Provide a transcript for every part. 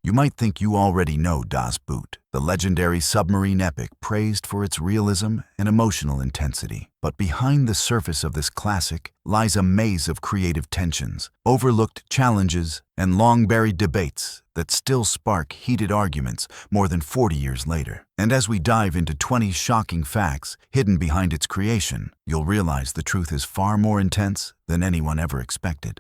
You might think you already know Das Boot, the legendary submarine epic praised for its realism and emotional intensity. But behind the surface of this classic lies a maze of creative tensions, overlooked challenges, and long-buried debates that still spark heated arguments more than 40 years later. And as we dive into 20 shocking facts hidden behind its creation, you'll realize the truth is far more intense than anyone ever expected.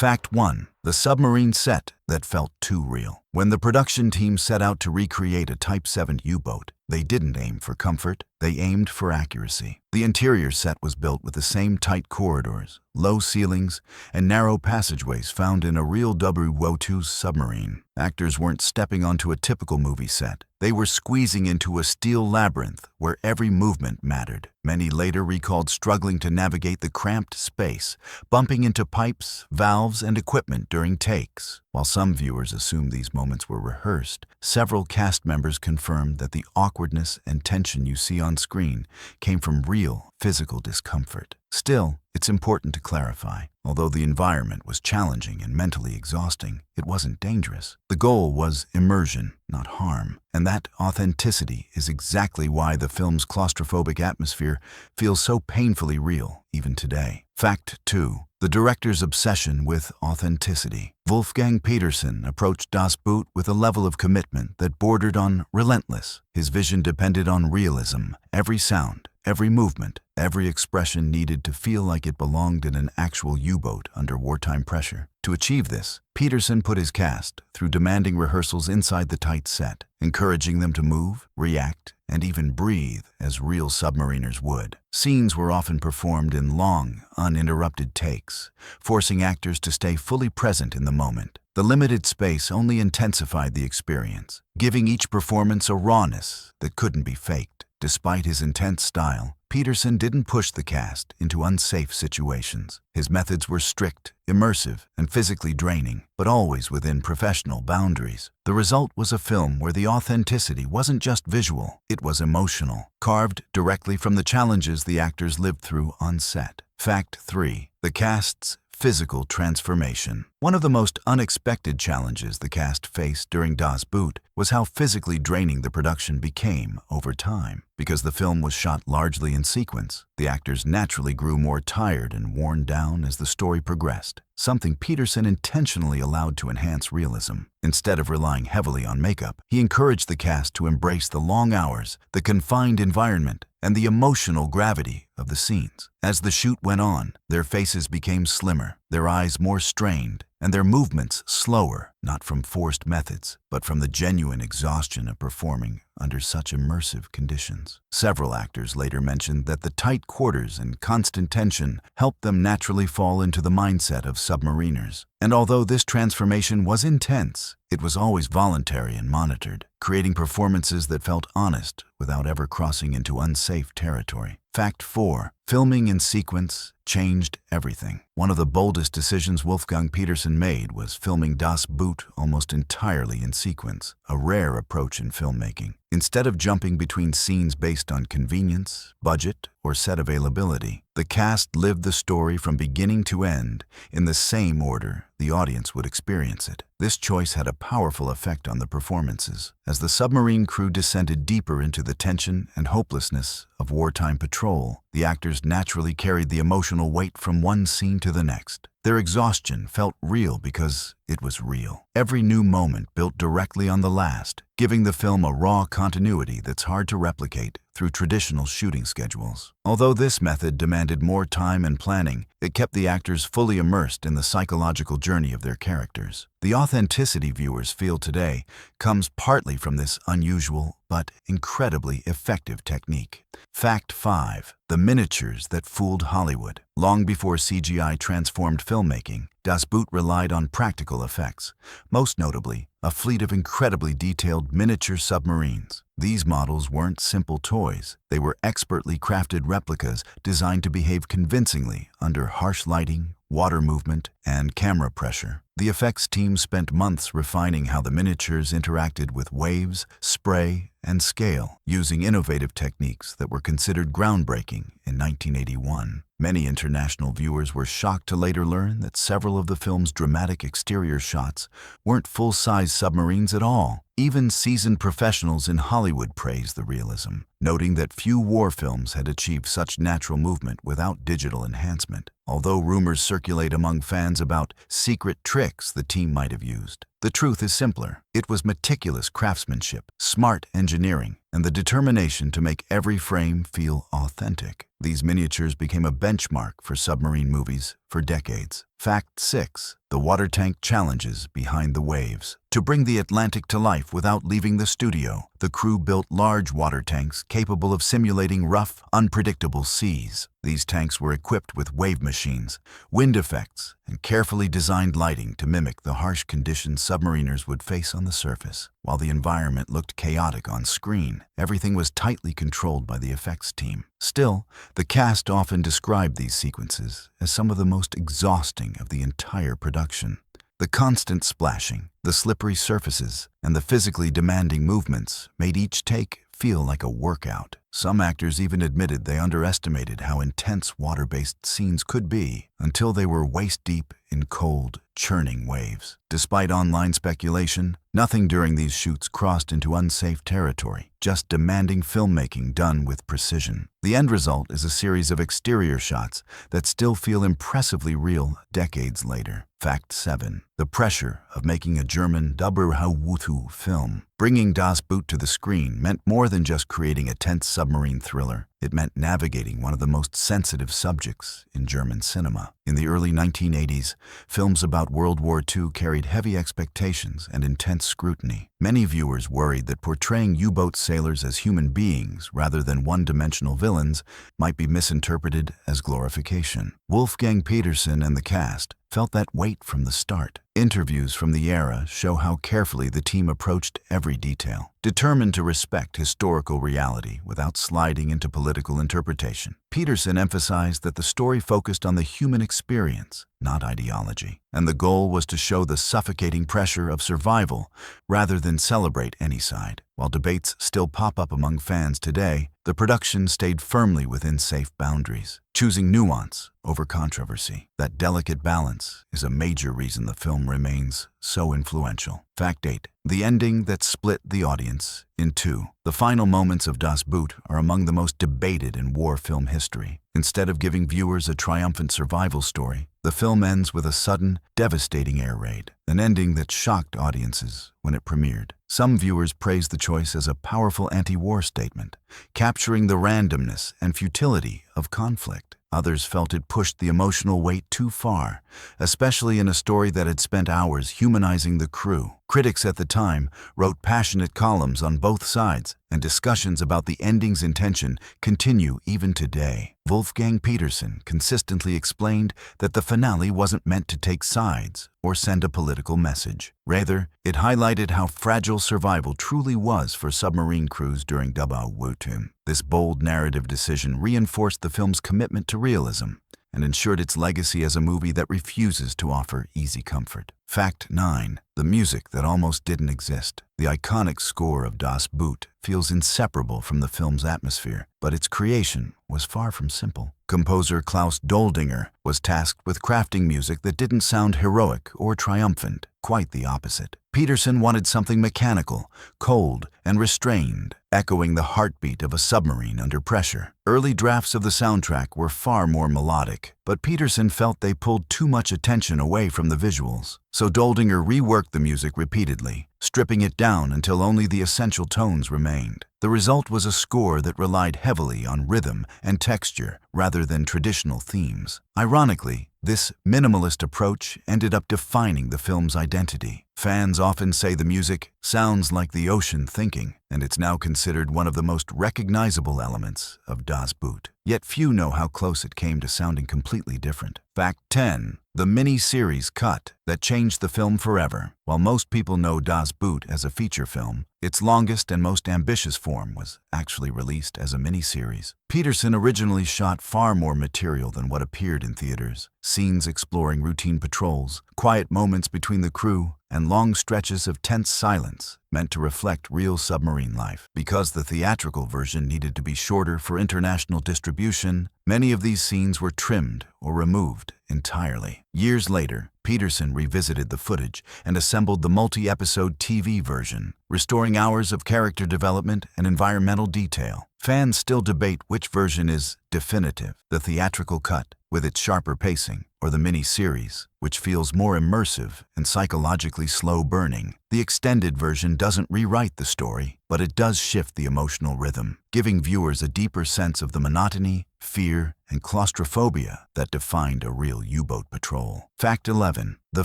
Fact 1. The submarine set that felt too real. When the production team set out to recreate a Type 7 U-boat, they didn't aim for comfort, they aimed for accuracy. The interior set was built with the same tight corridors, low ceilings, and narrow passageways found in a real WWII submarine. Actors weren't stepping onto a typical movie set. They were squeezing into a steel labyrinth where every movement mattered. Many later recalled struggling to navigate the cramped space, bumping into pipes, valves, and equipment during takes. While some viewers assumed these moments were rehearsed, several cast members confirmed that the awkwardness and tension you see on screen came from real physical discomfort. Still, it's important to clarify. Although the environment was challenging and mentally exhausting, it wasn't dangerous. The goal was immersion, not harm. And that authenticity is exactly why the film's claustrophobic atmosphere feels so painfully real, even today. Fact 2. The director's obsession with authenticity. Wolfgang Petersen approached Das Boot with a level of commitment that bordered on relentless. His vision depended on realism. Every sound, every movement, every expression needed to feel like it belonged in an actual U-boat under wartime pressure. To achieve this, Petersen put his cast through demanding rehearsals inside the tight set, encouraging them to move, react, and even breathe as real submariners would. Scenes were often performed in long, uninterrupted takes, forcing actors to stay fully present in the moment. The limited space only intensified the experience, giving each performance a rawness that couldn't be faked. Despite his intense style, Petersen didn't push the cast into unsafe situations. His methods were strict, immersive, and physically draining, but always within professional boundaries. The result was a film where the authenticity wasn't just visual, it was emotional, carved directly from the challenges the actors lived through on set. Fact 3. The cast's physical transformation. One of the most unexpected challenges the cast faced during Das Boot was how physically draining the production became over time. Because the film was shot largely in sequence, the actors naturally grew more tired and worn down as the story progressed, something Petersen intentionally allowed to enhance realism. Instead of relying heavily on makeup, he encouraged the cast to embrace the long hours, the confined environment, and the emotional gravity of the scenes. As the shoot went on, their faces became slimmer, their eyes more strained, and their movements slower, not from forced methods, but from the genuine exhaustion of performing under such immersive conditions. Several actors later mentioned that the tight quarters and constant tension helped them naturally fall into the mindset of submariners. And although this transformation was intense, it was always voluntary and monitored, creating performances that felt honest without ever crossing into unsafe territory. Fact 4. Filming in sequence changed everything. One of the boldest decisions Wolfgang Petersen made was filming Das Boot almost entirely in sequence, a rare approach in filmmaking. Instead of jumping between scenes based on convenience, budget, or set availability, the cast lived the story from beginning to end in the same order the audience would experience it. This choice had a powerful effect on the performances. As the submarine crew descended deeper into the tension and hopelessness of wartime patrol, the actors naturally carried the emotional weight from one scene to the next. Their exhaustion felt real because it was real. Every new moment built directly on the last, giving the film a raw continuity that's hard to replicate through traditional shooting schedules. Although this method demanded more time and planning, it kept the actors fully immersed in the psychological journey of their characters. The authenticity viewers feel today comes partly from this unusual but incredibly effective technique. Fact 5. The miniatures that fooled Hollywood. Long before CGI transformed filmmaking, Das Boot relied on practical effects, most notably a fleet of incredibly detailed miniature submarines. These models weren't simple toys. They were expertly crafted replicas designed to behave convincingly under harsh lighting, water movement, and camera pressure. The effects team spent months refining how the miniatures interacted with waves, spray, and scale, using innovative techniques that were considered groundbreaking in 1981. Many international viewers were shocked to later learn that several of the film's dramatic exterior shots weren't full-size submarines at all. Even seasoned professionals in Hollywood praised the realism, noting that few war films had achieved such natural movement without digital enhancement. Although rumors circulate among fans about secret tricks the team might have used, the truth is simpler. It was meticulous craftsmanship, smart engineering, and the determination to make every frame feel authentic. These miniatures became a benchmark for submarine movies for decades. Fact 6. The water tank challenges behind the waves. To bring the Atlantic to life without leaving the studio, the crew built large water tanks capable of simulating rough, unpredictable seas. These tanks were equipped with wave machines, wind effects, and carefully designed lighting to mimic the harsh conditions submariners would face on the surface. While the environment looked chaotic on screen, everything was tightly controlled by the effects team. Still, the cast often described these sequences as some of the most exhausting of the entire production. The constant splashing, the slippery surfaces, and the physically demanding movements made each take feel like a workout. Some actors even admitted they underestimated how intense water-based scenes could be until they were waist-deep in cold, churning waves. Despite online speculation, nothing during these shoots crossed into unsafe territory, just demanding filmmaking done with precision. The end result is a series of exterior shots that still feel impressively real decades later. Fact 7. The pressure of making a German WWII film. Bringing Das Boot to the screen meant more than just creating a tense submarine thriller. It meant navigating one of the most sensitive subjects in German cinema. In the early 1980s, films about World War II carried heavy expectations and intense scrutiny. Many viewers worried that portraying U-boat sailors as human beings rather than one-dimensional villains might be misinterpreted as glorification. Wolfgang Petersen and the cast felt that weight from the start. Interviews from the era show how carefully the team approached every detail, determined to respect historical reality without sliding into political interpretation. Petersen emphasized that the story focused on the human experience, not ideology, and the goal was to show the suffocating pressure of survival rather than celebrate any side. While debates still pop up among fans today, the production stayed firmly within safe boundaries, choosing nuance over controversy. That delicate balance is a major reason the film remains so influential. Fact 8. The ending that split the audience in two. The final moments of Das Boot are among the most debated in war film history. Instead of giving viewers a triumphant survival story, the film ends with a sudden, devastating air raid, an ending that shocked audiences when it premiered. Some viewers praised the choice as a powerful anti-war statement, capturing the randomness and futility of conflict. Others felt it pushed the emotional weight too far, especially in a story that had spent hours humanizing the crew. Critics at the time wrote passionate columns on both sides, and discussions about the ending's intention continue even today. Wolfgang Petersen consistently explained that the finale wasn't meant to take sides or send a political message. Rather, it highlighted how fragile survival truly was for submarine crews during WWII. This bold narrative decision reinforced the film's commitment to realism and ensured its legacy as a movie that refuses to offer easy comfort. Fact 9. The music that almost didn't exist. The iconic score of Das Boot feels inseparable from the film's atmosphere, but its creation was far from simple. Composer Klaus Doldinger was tasked with crafting music that didn't sound heroic or triumphant, quite the opposite. Petersen wanted something mechanical, cold, and restrained, echoing the heartbeat of a submarine under pressure. Early drafts of the soundtrack were far more melodic, but Petersen felt they pulled too much attention away from the visuals. So Doldinger reworked the music repeatedly, stripping it down until only the essential tones remained. The result was a score that relied heavily on rhythm and texture rather than traditional themes. Ironically, this minimalist approach ended up defining the film's identity. Fans often say the music sounds like the ocean thinking, and it's now considered one of the most recognizable elements of Das Boot. Yet few know how close it came to sounding completely different. Fact 10. The mini-series cut that changed the film forever. While most people know Das Boot as a feature film, its longest and most ambitious form was actually released as a mini-series. Petersen originally shot far more material than what appeared in theaters. Scenes exploring routine patrols, quiet moments between the crew, and long stretches of tense silence meant to reflect real submarine life. Because the theatrical version needed to be shorter for international distribution, many of these scenes were trimmed or removed entirely. Years later, Petersen revisited the footage and assembled the multi-episode TV version, restoring hours of character development and environmental detail. Fans still debate which version is definitive, the theatrical cut, with its sharper pacing, or the mini-series, which feels more immersive and psychologically slow-burning. The extended version doesn't rewrite the story, but it does shift the emotional rhythm, giving viewers a deeper sense of the monotony, fear, and claustrophobia that defined a real U-boat patrol. Fact 11. The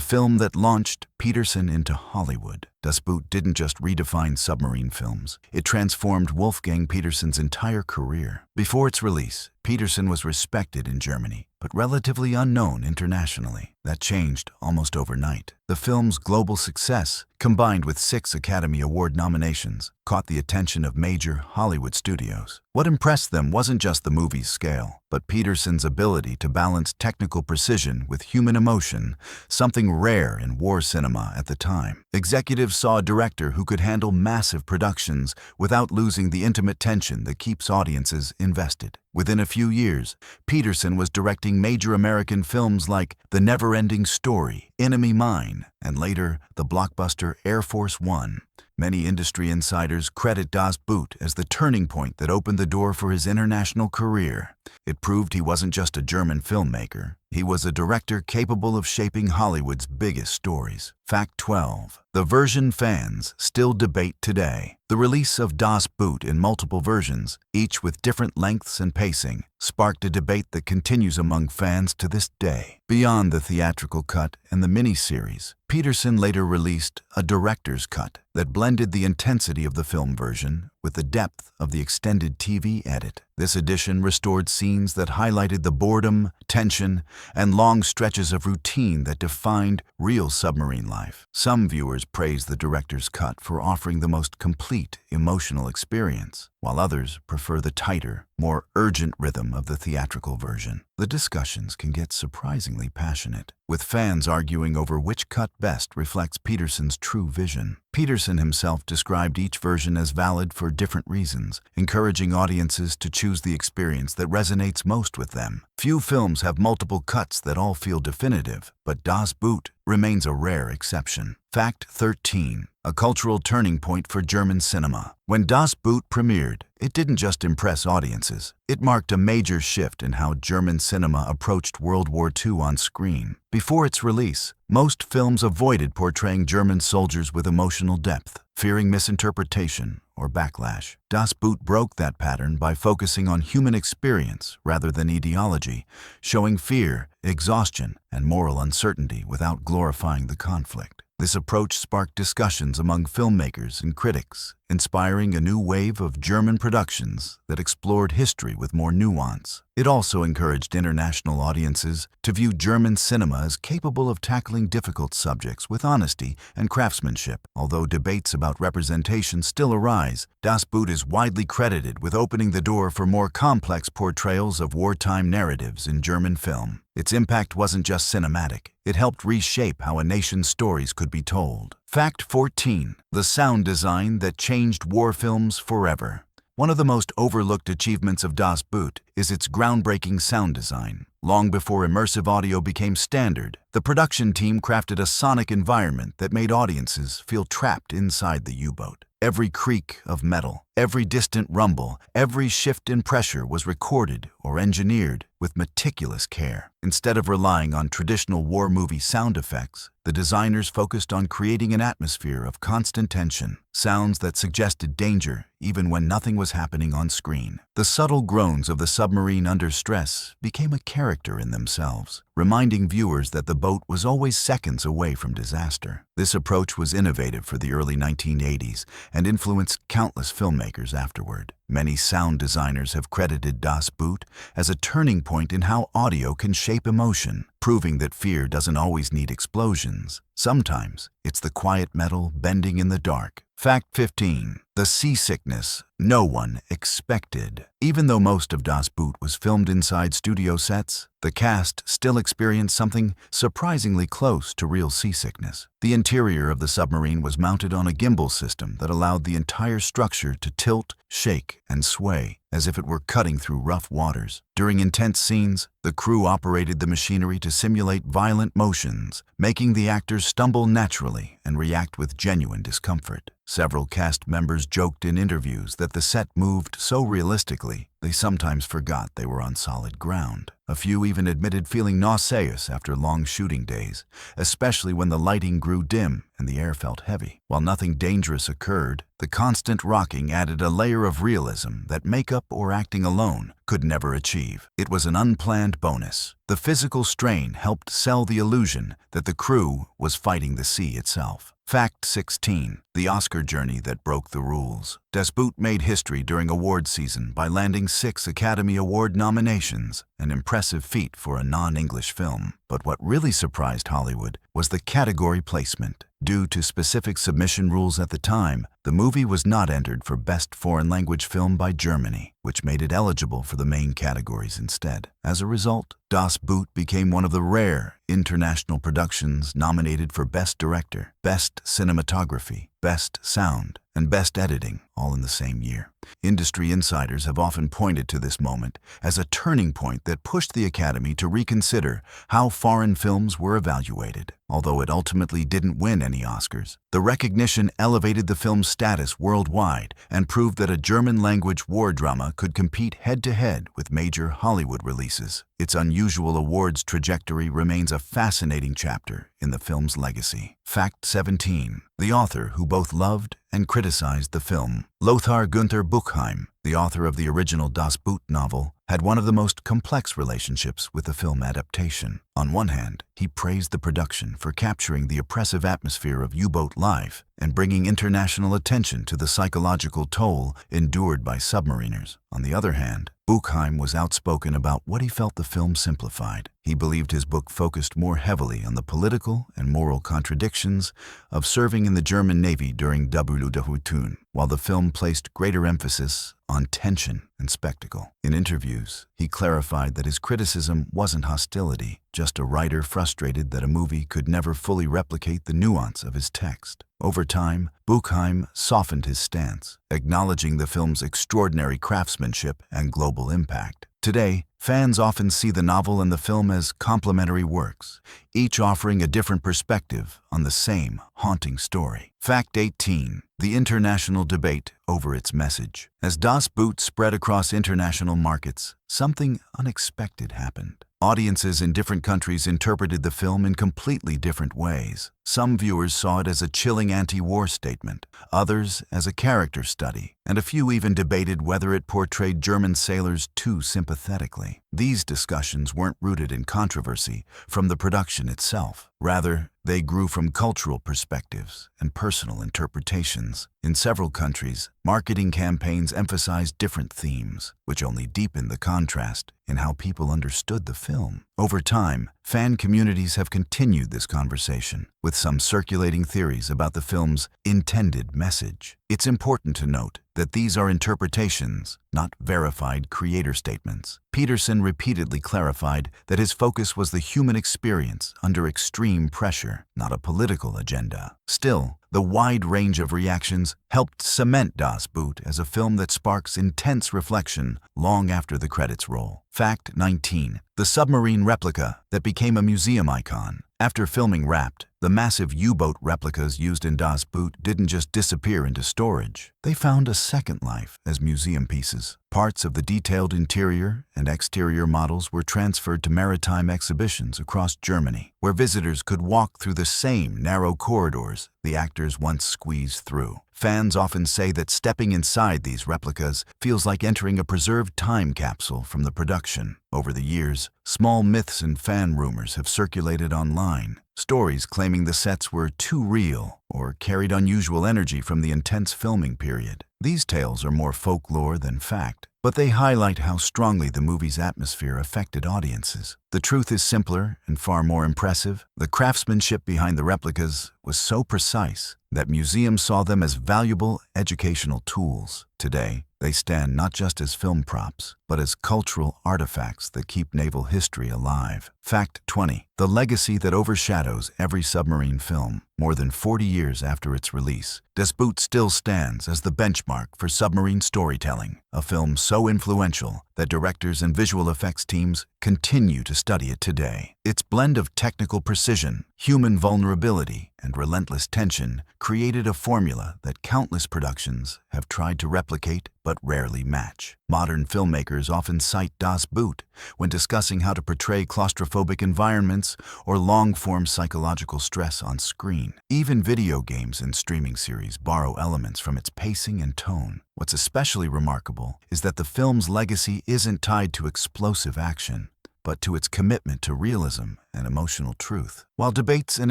film that launched Petersen into Hollywood. Das Boot didn't just redefine submarine films, it transformed Wolfgang Petersen's entire career. Before its release, Petersen was respected in Germany, but relatively unknown internationally. That changed almost overnight. The film's global success, combined with 6 Academy Award nominations, caught the attention of major Hollywood studios. What impressed them wasn't just the movie's scale, but Petersen's ability to balance technical precision with human emotion, something rare in war cinema at the time. Executives saw a director who could handle massive productions without losing the intimate tension that keeps audiences invested. Within a few years, Petersen was directing major American films like The Never-Ending Story, Enemy Mine, and later the blockbuster Air Force One. Many industry insiders credit Das Boot as the turning point that opened the door for his international career. It proved he wasn't just a German filmmaker. He was a director capable of shaping Hollywood's biggest stories. Fact 12. The version fans still debate today. The release of Das Boot in multiple versions, each with different lengths and pacing, sparked a debate that continues among fans to this day. Beyond the theatrical cut and the miniseries, Petersen later released a director's cut that blended the intensity of the film version with the depth of the extended TV edit. This edition restored scenes that highlighted the boredom, tension, and long stretches of routine that defined real submarine life. Some viewers praised the director's cut for offering the most complete emotional experience, while others prefer the tighter, more urgent rhythm of the theatrical version. The discussions can get surprisingly passionate, with fans arguing over which cut best reflects Petersen's true vision. Petersen himself described each version as valid for different reasons, encouraging audiences to choose the experience that resonates most with them. Few films have multiple cuts that all feel definitive, but Das Boot remains a rare exception. Fact 13. A cultural turning point for German cinema. When Das Boot premiered, it didn't just impress audiences. It marked a major shift in how German cinema approached World War II on screen. Before its release, most films avoided portraying German soldiers with emotional depth, fearing misinterpretation or backlash. Das Boot broke that pattern by focusing on human experience rather than ideology, showing fear, exhaustion, and moral uncertainty without glorifying the conflict. This approach sparked discussions among filmmakers and critics, inspiring a new wave of German productions that explored history with more nuance. It also encouraged international audiences to view German cinema as capable of tackling difficult subjects with honesty and craftsmanship. Although debates about representation still arise, Das Boot is widely credited with opening the door for more complex portrayals of wartime narratives in German film. Its impact wasn't just cinematic. It helped reshape how a nation's stories could be told. Fact 14. The sound design that changed war films forever. One of the most overlooked achievements of Das Boot is its groundbreaking sound design. Long before immersive audio became standard, the production team crafted a sonic environment that made audiences feel trapped inside the U-boat. Every creak of metal, every distant rumble, every shift in pressure was recorded or engineered with meticulous care. Instead of relying on traditional war movie sound effects, the designers focused on creating an atmosphere of constant tension, sounds that suggested danger even when nothing was happening on screen. The subtle groans of the submarine under stress became a character in themselves, reminding viewers that the boat was always seconds away from disaster. This approach was innovative for the early 1980s and influenced countless filmmakers afterward. Many sound designers have credited Das Boot as a turning point in how audio can shape emotion, proving that fear doesn't always need explosions. Sometimes it's the quiet metal bending in the dark. Fact 15. The seasickness no one expected. Even though most of Das Boot was filmed inside studio sets, the cast still experienced something surprisingly close to real seasickness. The interior of the submarine was mounted on a gimbal system that allowed the entire structure to tilt, shake, and sway, as if it were cutting through rough waters. During intense scenes, the crew operated the machinery to simulate violent motions, making the actors stumble naturally and react with genuine discomfort. Several cast members joked in interviews that the set moved so realistically, they sometimes forgot they were on solid ground. A few even admitted feeling nauseous after long shooting days, especially when the lighting grew dim and the air felt heavy. While nothing dangerous occurred, the constant rocking added a layer of realism that makeup or acting alone could never achieve. It was an unplanned bonus. The physical strain helped sell the illusion that the crew was fighting the sea itself. Fact 16. The Oscar journey that broke the rules. Das Boot made history during award season by landing 6 Academy Award nominations, an impressive feat for a non-English film. But what really surprised Hollywood was the category placement. Due to specific submission rules at the time, the movie was not entered for Best Foreign Language Film by Germany, which made it eligible for the main categories instead. As a result, Das Boot became one of the rare international productions nominated for Best Director, Best Cinematography, Best Sound, and Best Editing, all in the same year. Industry insiders have often pointed to this moment as a turning point that pushed the Academy to reconsider how foreign films were evaluated. Although it ultimately didn't win any Oscars, the recognition elevated the film's status worldwide and proved that a German-language war drama could compete head-to-head with major Hollywood releases. Its unusual awards trajectory remains a fascinating chapter in the film's legacy. Fact 17. The author who both loved and criticized the film. Lothar-Günther Buchheim, the author of the original Das Boot novel, had one of the most complex relationships with the film adaptation. On one hand, he praised the production for capturing the oppressive atmosphere of U-boat life and bringing international attention to the psychological toll endured by submariners. On the other hand, Buchheim was outspoken about what he felt the film simplified. He believed his book focused more heavily on the political and moral contradictions of serving in the German Navy during WWII, while the film placed greater emphasis on tension and spectacle. In interviews, he clarified that his criticism wasn't hostility, just a writer frustrated that a movie could never fully replicate the nuance of his text. Over time, Buchheim softened his stance, acknowledging the film's extraordinary craftsmanship and global impact. Today, fans often see the novel and the film as complementary works, each offering a different perspective on the same haunting story. Fact 18. The international debate over its message. As Das Boot spread across international markets, something unexpected happened. Audiences in different countries interpreted the film in completely different ways. Some viewers saw it as a chilling anti-war statement, others as a character study, and a few even debated whether it portrayed German sailors too sympathetically. These discussions weren't rooted in controversy from the production itself. Rather, they grew from cultural perspectives and personal interpretations. In several countries, marketing campaigns emphasized different themes, which only deepened the contrast in how people understood the film. Over time, fan communities have continued this conversation, with some circulating theories about the film's intended message. It's important to note that these are interpretations, not verified creator statements. Petersen repeatedly clarified that his focus was the human experience under extreme pressure, not a political agenda. Still, the wide range of reactions helped cement Das Boot as a film that sparks intense reflection long after the credits roll. Fact 19. The submarine replica that became a museum icon. After filming wrapped, the massive U-boat replicas used in Das Boot didn't just disappear into storage. They found a second life as museum pieces. Parts of the detailed interior and exterior models were transferred to maritime exhibitions across Germany, where visitors could walk through the same narrow corridors the actors once squeezed through. Fans often say that stepping inside these replicas feels like entering a preserved time capsule from the production. Over the years, small myths and fan rumors have circulated online. Stories claiming the sets were too real or carried unusual energy from the intense filming period. These tales are more folklore than fact, but they highlight how strongly the movie's atmosphere affected audiences. The truth is simpler and far more impressive. The craftsmanship behind the replicas was so precise that museums saw them as valuable educational tools. Today, they stand not just as film props, but as cultural artifacts that keep naval history alive. Fact 20. The legacy that overshadows every submarine film. More than 40 years after its release, Das Boot still stands as the benchmark for submarine storytelling, a film so influential that directors and visual effects teams continue to study it today. Its blend of technical precision, human vulnerability, and relentless tension created a formula that countless productions have tried to replicate but rarely match. Modern filmmakers often cite Das Boot when discussing how to portray claustrophobic environments or long-form psychological stress on screen. Even video games and streaming series borrow elements from its pacing and tone. What's especially remarkable is that the film's legacy isn't tied to explosive action, but to its commitment to realism and emotional truth. While debates and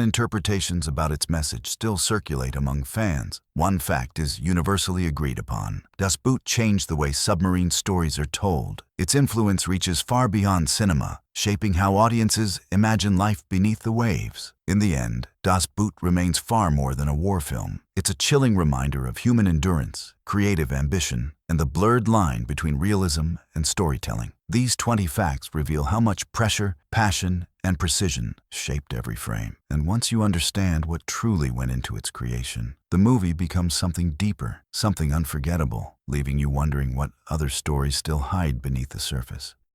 interpretations about its message still circulate among fans, one fact is universally agreed upon. Das Boot changed the way submarine stories are told. Its influence reaches far beyond cinema, shaping how audiences imagine life beneath the waves. In the end, Das Boot remains far more than a war film. It's a chilling reminder of human endurance, creative ambition, and the blurred line between realism and storytelling. These 20 facts reveal how much pressure, passion, and precision shaped every frame. And once you understand what truly went into its creation, the movie becomes something deeper, something unforgettable, leaving you wondering what other stories still hide beneath the surface.